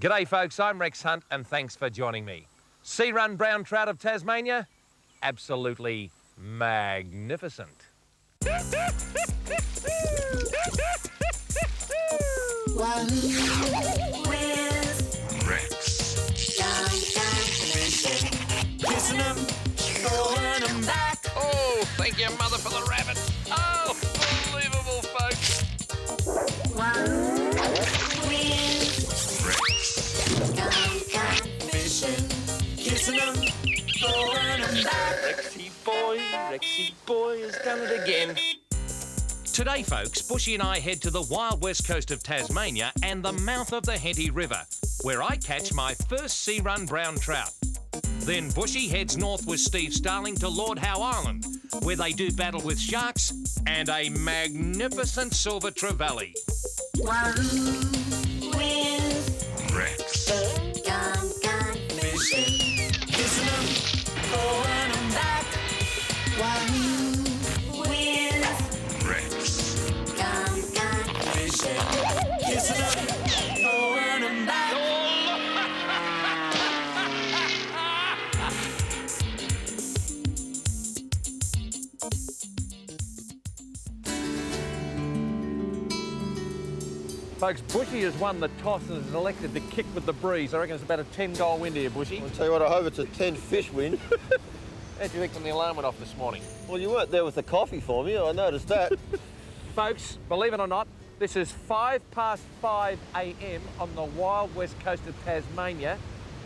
G'day folks, I'm Rex Hunt and thanks for joining me. Sea-run brown trout of Tasmania, absolutely magnificent. Oh, thank you, Mother, for the rabbits. Oh, unbelievable, folks. Rexy boy has done it again. Today, folks, Bushy and I head to the wild west coast of Tasmania and the mouth of the Henty River, where I catch my first sea-run brown trout. Then Bushy heads north with Steve Starling to Lord Howe Island, where they do battle with sharks and a magnificent silver trevally. Rex. Gone fishing, kissing them, going them back. Rex. Gone fishing, kissing them, going them back. Folks, Bushy has won the toss and is elected to kick with the breeze. I reckon it's about a 10-goal wind here, Bushy. I'll tell you what, I hope it's a 10-fish wind. How do you think when the alarm went off this morning? Well, you weren't there with the coffee for me, I noticed that. Folks, believe it or not, this is 5:05 a.m. on the wild west coast of Tasmania,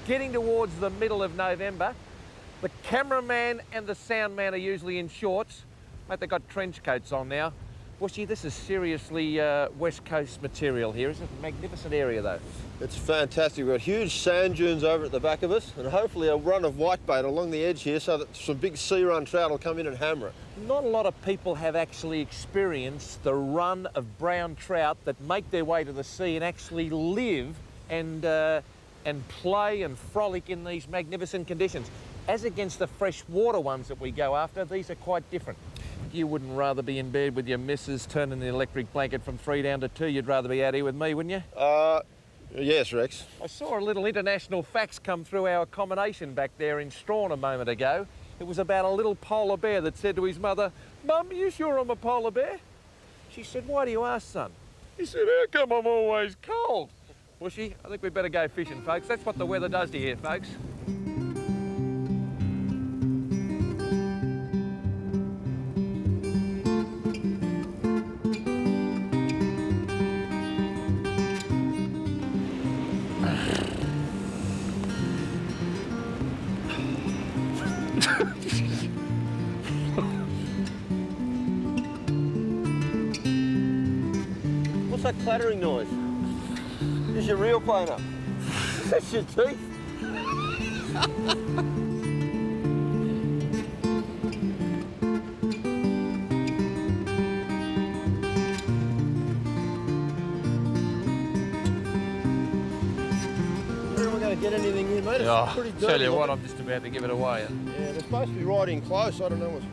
getting towards the middle of November. The cameraman and the sound man are usually in shorts. Mate, they've got trench coats on now. Bushy, this is seriously west coast material here. It's a magnificent area, though. It's fantastic. We've got huge sand dunes over at the back of us and hopefully a run of whitebait along the edge here so that some big sea-run trout will come in and hammer it. Not a lot of people have actually experienced the run of brown trout that make their way to the sea and actually live and play and frolic in these magnificent conditions. As against the freshwater ones that we go after, these are quite different. You wouldn't rather be in bed with your missus turning the electric blanket from 3 down to 2. You'd rather be out here with me, wouldn't you? Yes, Rex. I saw a little international fax come through our accommodation back there in Strawn a moment ago. It was about a little polar bear that said to his mother, "Mum, are you sure I'm a polar bear?" She said, "Why do you ask, son?" He said, "How come I'm always cold?" Bushy, I think we'd better go fishing, folks. That's what the weather does to you here, folks. What's that clattering noise? Is your reel playing up? That's your teeth. Get anything here, mate? It's pretty dirty. Tell you what, I'm just about to give it away. Yeah, they're supposed to be right in close. I don't know what's...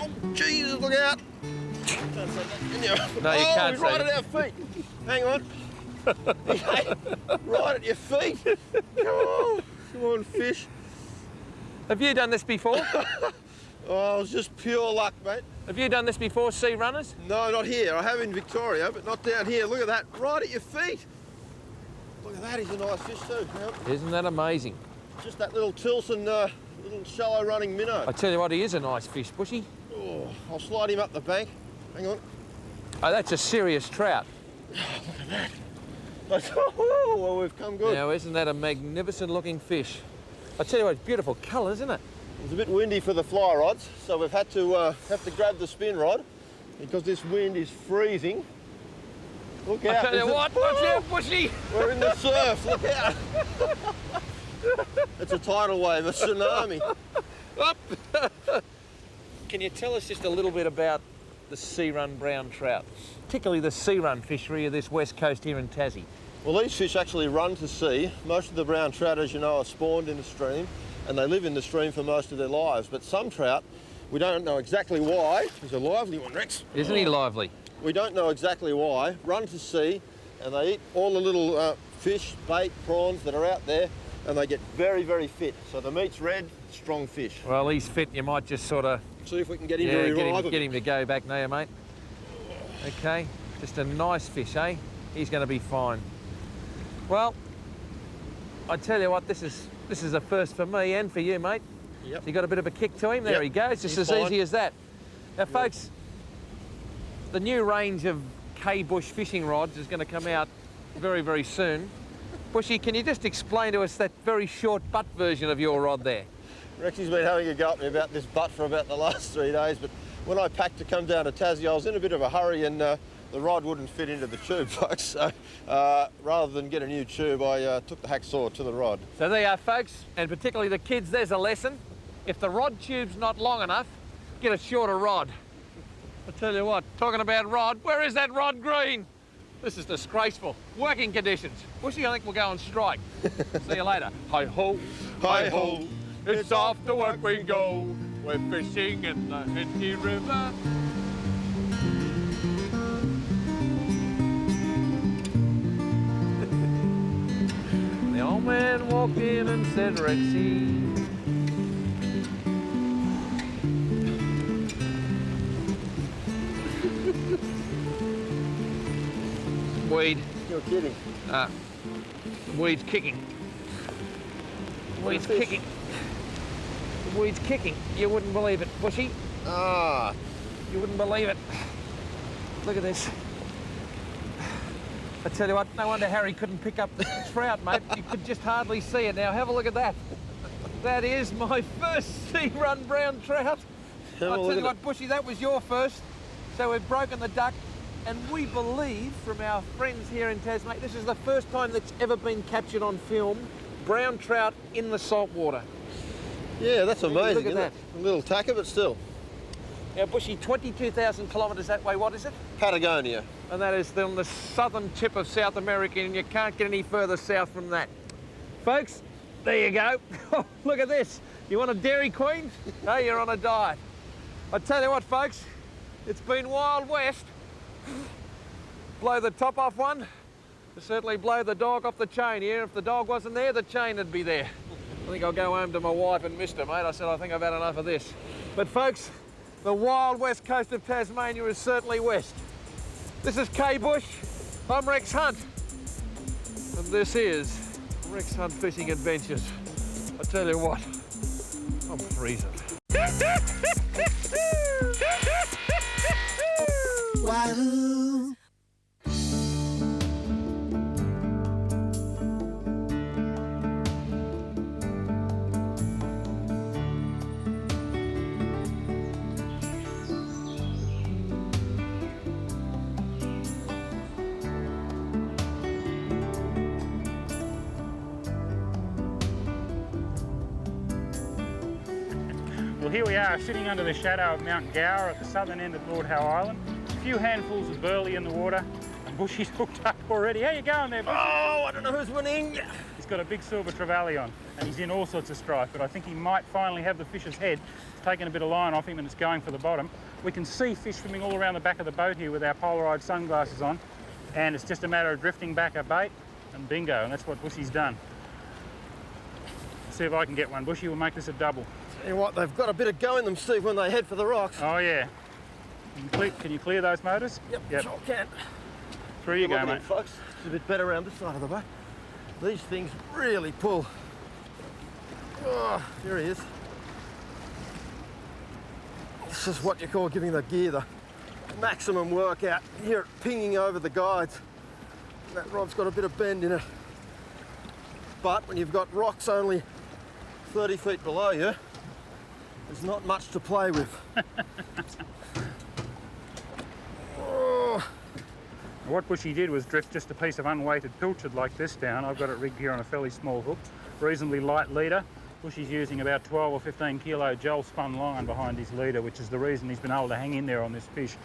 Oh, Jesus, look out! Don't say that, can you? No, you can't say right at our feet. Hang on. Right at your feet. Come on, fish. Have you done this before? Oh, it was just pure luck, mate. Have you done this before, sea runners? No, not here. I have in Victoria, but not down here. Look at that, right at your feet. Look at that, he's a nice fish too. Yep. Isn't that amazing? Just that little Tilson, little shallow running minnow. I tell you what, he is a nice fish, Bushy. Oh, I'll slide him up the bank. Hang on. Oh, that's a serious trout. Look at that. Oh, well, we've come good. Now, isn't that a magnificent looking fish? I tell you what, it's beautiful colour, isn't it? It's a bit windy for the fly rods, so we've had to grab the spin rod because this wind is freezing. Look out. I tell you what, watch out, Bushy! We're in the surf, look out. It's a tidal wave, a tsunami. Up. Can you tell us just a little bit about the sea-run brown trout, particularly the sea-run fishery of this west coast here in Tazzy? Well, these fish actually run to sea. Most of the brown trout, as you know, are spawned in the stream and they live in the stream for most of their lives. But some trout, we don't know exactly why. He's a lively one, Rex. Isn't he lively? We don't know exactly why. Run to sea and they eat all the little fish, bait, prawns that are out there, and they get very, very fit. So the meat's red, strong fish. Well, he's fit. You might just sort of... See if we can get him to revive him. Get him to go back now, mate. Okay, just a nice fish, eh? He's going to be fine. Well, I tell you what, this is a first for me and for you, mate. Yep. So you got a bit of a kick to him. There Yep. he goes, just He's as fine. easy as that. Now, folks, the new range of K-Bush fishing rods is going to come out very, very soon. Bushy, can you just explain to us that very short butt version of your rod there? Rexy's been having a go at me about this butt for about the last 3 days, but when I packed to come down to Tassie, I was in a bit of a hurry and the rod wouldn't fit into the tube, folks. So rather than get a new tube, I took the hacksaw to the rod. So there you are, folks, and particularly the kids, there's a lesson. If the rod tube's not long enough, get a shorter rod. I tell you what, talking about rod, where is that rod green? This is disgraceful. Working conditions. Bushy, I think we'll go on strike. See you later. Hi-ho, hi-ho, it's off to work we go. We're fishing in the Henty River. The old man walked in and said, Rexy, weed. You're kidding. Weed's kicking. Weed's fish? kicking. The weed's kicking. You wouldn't believe it, Bushy. Ah, You wouldn't believe it. Look at this. I tell you what, no wonder Harry couldn't pick up the trout, mate. You could just hardly see it. Now, have a look at that. That is my first sea-run brown trout. Have a I look tell at you what, it. Bushy, that was your first. So we've broken the duck, and we believe from our friends here in Tasmania, this is the first time that's ever been captured on film, brown trout in the salt water. yeah, that's amazing. Look at isn't that. it? A little tacker, but still. Now, Bushy, 22,000 kilometres that way, what is it? Patagonia. And that is on the southern tip of South America, and you can't get any further south from that. Folks, there you go. Look at this. You want a Dairy Queen? Hey, you're on a diet. I tell you what, folks, it's been Wild West. Blow the top off one. Certainly blow the dog off the chain here. If the dog wasn't there, the chain would be there. I think I'll go home to my wife and mister, mate. I said, I think I've had enough of this. But folks, the wild west coast of Tasmania is certainly west. This is K-Bush. I'm Rex Hunt. And this is Rex Hunt Fishing Adventures. I tell you what, I'm freezing. Wahoo! Well, here we are, sitting under the shadow of Mount Gower at the southern end of Lord Howe Island. A few handfuls of burley in the water, and Bushy's hooked up already. How you going there, Bushy? Oh, I don't know who's winning. He's got a big silver trevally on, and he's in all sorts of strife, but I think he might finally have the fish's head. It's taken a bit of line off him and it's going for the bottom. We can see fish swimming all around the back of the boat here with our polarised sunglasses on, and it's just a matter of drifting back a bait, and bingo, and that's what Bushy's done. See if I can get one. Bushy will make this a double. Tell you what, they've got a bit of go in them, Steve, when they head for the rocks. Oh yeah. Can you clear those motors? Yep. Sure can. Through you Look go, at mate. him, folks. It's a bit better around this side of the boat. These things really pull. Oh, here he is. This is what you call giving the gear the maximum workout. You hear it pinging over the guides. That rod's got a bit of bend in it. But when you've got rocks only 30 feet below you, there's not much to play with. Oh. What Bushy did was drift just a piece of unweighted pilchard like this down. I've got it rigged here on a fairly small hook, reasonably light leader. Bushy's using about 12 or 15 kilo gel spun line behind his leader, which is the reason he's been able to hang in there on this fish.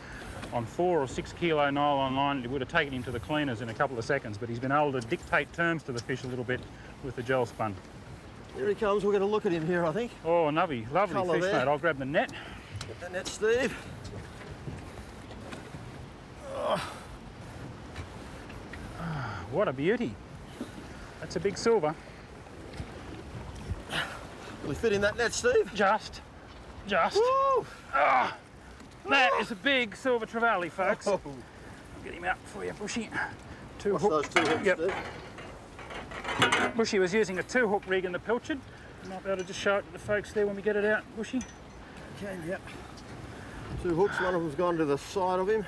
On 4 or 6 kilo nylon line, it would have taken him to the cleaners in a couple of seconds, but he's been able to dictate terms to the fish a little bit with the gel spun. Here he comes. We're going to look at him here, I think. Oh, lovely Colour fish, there. mate. I'll grab the net. Get the net, Steve. What a beauty. That's a big silver. Will he fit in that net, Steve? Just. Woo! Ah, that is a big silver trevally, folks. Oh. Get him out for you, Bushy. What's those 2 hooks, Yep. Steve? Bushy was using a 2-hook rig in the pilchard. I might be able to just show it to the folks there when we get it out, Bushy. Okay, yep. 2 hooks, one of them's gone to the side of him,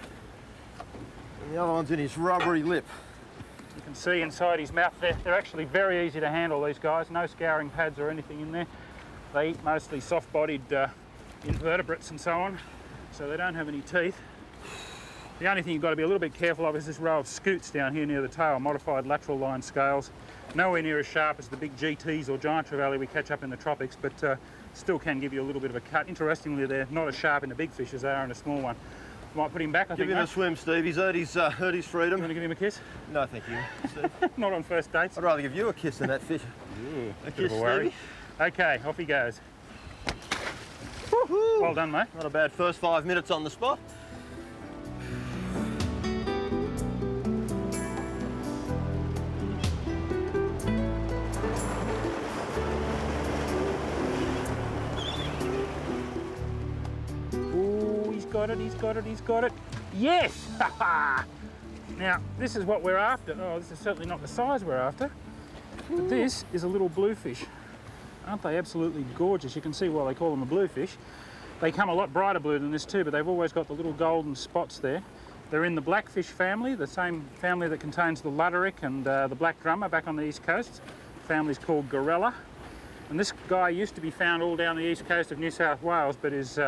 and the other one's in his rubbery lip. You can see inside his mouth there. They're actually very easy to handle, these guys. No scouring pads or anything in there. They eat mostly soft-bodied invertebrates and so on, so they don't have any teeth. The only thing you've got to be a little bit careful of is this row of scoots down here near the tail, modified lateral line scales. Nowhere near as sharp as the big GTs or giant trevally we catch up in the tropics, but still can give you a little bit of a cut. Interestingly, they're not as sharp in the big fish as they are in a small one. Might put him back, I think. Give him a swim, Steve. He's earned his freedom. You want to give him a kiss? No, thank you, Steve. Not on first dates. I'd rather give you a kiss than that fish. A Bit kiss, of a worry. Stevie. Okay, off he goes. Woohoo! Well done, mate. Not a bad first 5 minutes on the spot. Ooh, he's got it. Yes! Now, this is what we're after. Oh, this is certainly not the size we're after. But this is a little bluefish. Aren't they absolutely gorgeous? You can see why they call them a bluefish. They come a lot brighter blue than this too, but they've always got the little golden spots there. They're in the blackfish family, the same family that contains the luderick and the black drummer back on the east coast. The family's called Gorella. And this guy used to be found all down the east coast of New South Wales, but is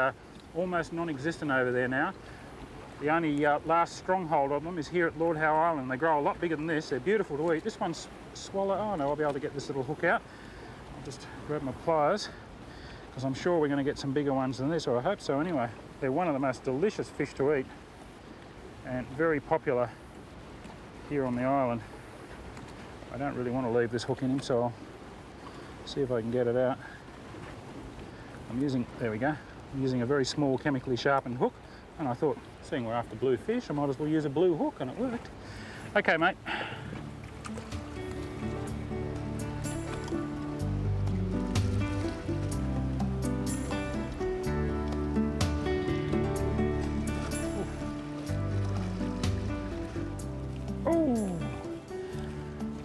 almost non-existent over there now. The only last stronghold of them is here at Lord Howe Island. They grow a lot bigger than this. They're beautiful to eat. This one's swallow. Oh no, I'll be able to get this little hook out. I'll just grab my pliers, because I'm sure we're going to get some bigger ones than this, or I hope so anyway. They're one of the most delicious fish to eat and very popular here on the island. I don't really want to leave this hook in him, so I'll see if I can get it out. There we go. I'm using a very small chemically sharpened hook, and I thought, seeing we're after blue fish, I might as well use a blue hook, and it worked. Okay, mate.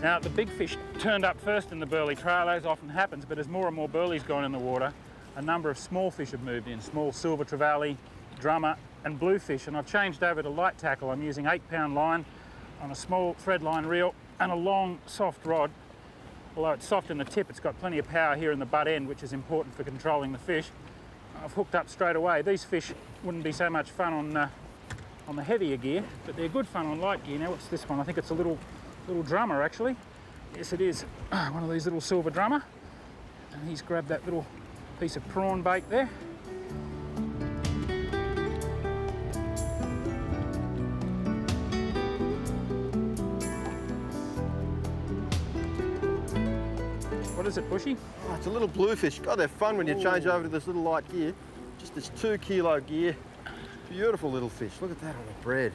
Now, the big fish turned up first in the burley trail, as often happens, but as more and more burley's gone in the water, a number of small fish have moved in, small silver trevally, drummer and bluefish, and I've changed over to light tackle. I'm using 8-pound line on a small thread line reel and a long soft rod. Although it's soft in the tip, it's got plenty of power here in the butt end, which is important for controlling the fish. I've hooked up straight away. These fish wouldn't be so much fun on the heavier gear, but they're good fun on light gear. Now, what's this one? I think it's a little drummer, actually. Yes, it is. One of these little silver drummer. And he's grabbed that little piece of prawn bait there. What is it, Bushy? Oh, it's a little bluefish. God, they're fun when you change over to this little light gear. Just this 2-kilo gear. Beautiful little fish. Look at that on the bread.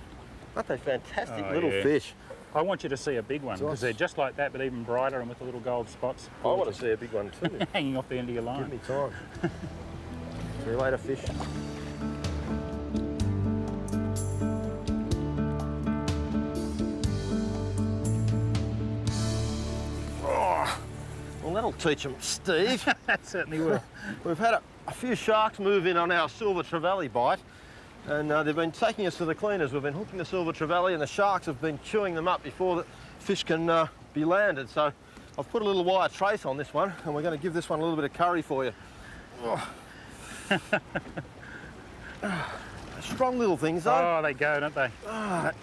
Aren't they fantastic little fish? I want you to see a big one, because they're just like that, but even brighter and with the little gold spots. I want to see a big one too. Hanging off the end of your line. Give me time. See you later, fish. Oh, well, that'll teach them, Steve. That certainly will. We've had a few sharks move in on our silver trevally bite. And they've been taking us to the cleaners. We've been hooking the silver trevally, and the sharks have been chewing them up before the fish can be landed. So I've put a little wire trace on this one, and we're going to give this one a little bit of curry for you. Oh. Strong little things, though. Oh, they go, don't they? Got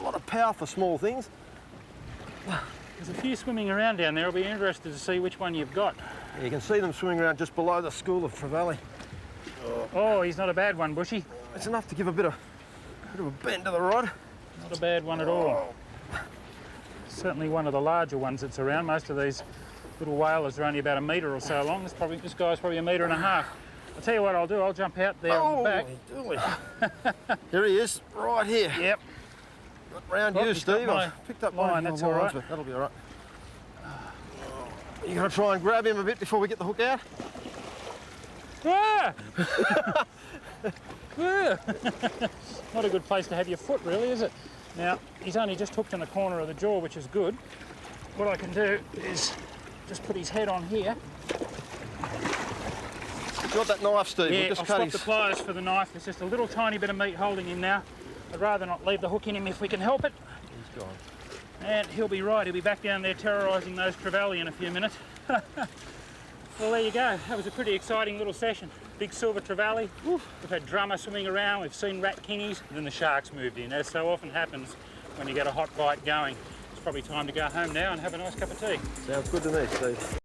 a lot of power for small things. There's a few swimming around down there. I'll be interested to see which one you've got. You can see them swimming around just below the school of trevally. Oh, he's not a bad one, Bushy. It's enough to give a bit of a bend to the rod. Not a bad one at all. Certainly one of the larger ones that's around. Most of these little whalers are only about 1 metre or so long. This guy's probably 1.5 metres. I'll tell you what I'll do. I'll jump out there on the back. Here he is, right here. Yep. Round you, Steve. I've picked up line. one of That's your all lines, right. but that'll be all right. You gonna try and grab him a bit before we get the hook out? Ah! Ah! Not a good place to have your foot, really, is it? Now, he's only just hooked in the corner of the jaw, which is good. What I can do is just put his head on here. You got that knife, Steve? Yeah, We'll just I'll cut stop his... the pliers for the knife. There's just a little tiny bit of meat holding him now. I'd rather not leave the hook in him if we can help it. He's gone. And he'll be right. He'll be back down there terrorising those Trevally in a few minutes. Well, there you go. That was a pretty exciting little session. Big silver Trevally. We've had drummer swimming around. We've seen rat kingies. And then the sharks moved in, as so often happens when you get a hot bite going. It's probably time to go home now and have a nice cup of tea. Sounds good to me, Steve.